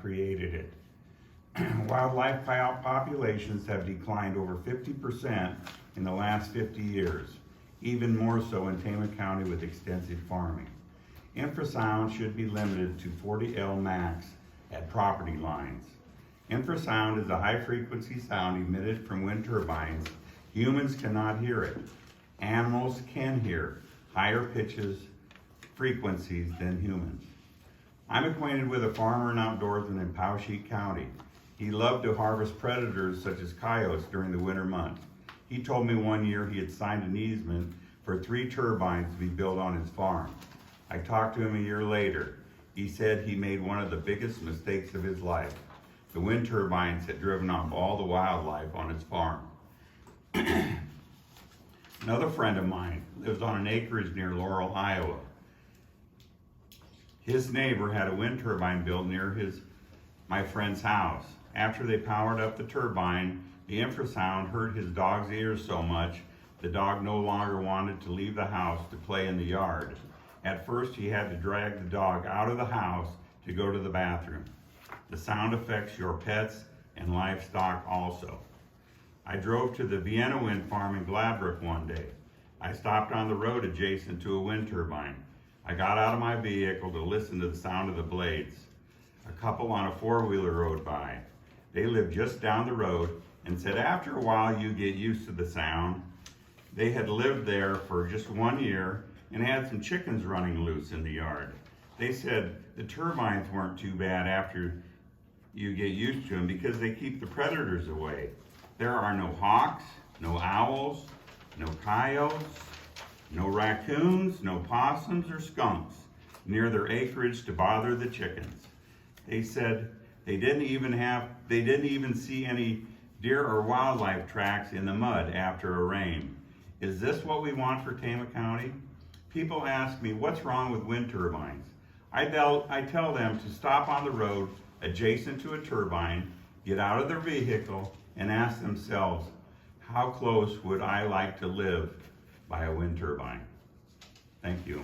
created it. Wildlife populations have declined over 50% in the last 50 years, even more so in Tama County with extensive farming. Infrasound should be limited to 40 L max at property lines. Infrasound is a high-frequency sound emitted from wind turbines. Humans cannot hear it. Animals can hear higher pitches, frequencies than humans. I'm acquainted with a farmer and outdoorsman in Poweshiek County. He loved to harvest predators such as coyotes during the winter months. He told me one year he had signed an easement for 3 turbines to be built on his farm. I talked to him a year later. He said he made one of the biggest mistakes of his life. The wind turbines had driven off all the wildlife on his farm. Another friend of mine lives on an acreage near Laurel, Iowa. His neighbor had a wind turbine built near my friend's house. After they powered up the turbine, the infrasound hurt his dog's ears so much, the dog no longer wanted to leave the house to play in the yard. At first, he had to drag the dog out of the house to go to the bathroom. The sound affects your pets and livestock also. I drove to the Vienna wind farm in Gladbrook one day. I stopped on the road adjacent to a wind turbine. I got out of my vehicle to listen to the sound of the blades. A couple on a four-wheeler rode by. They lived just down the road and said after a while you get used to the sound. They had lived there for just 1 year and had some chickens running loose in the yard. They said the turbines weren't too bad after you get used to them because they keep the predators away. There are no hawks, no owls, no coyotes, no raccoons, no possums or skunks near their acreage to bother the chickens. They said they didn't even see any deer or wildlife tracks in the mud after a rain. Is this what we want for Tama County? People ask me what's wrong with wind turbines. I tell them to stop on the road adjacent to a turbine, get out of their vehicle, and ask themselves, how close would I like to live by a wind turbine? Thank you.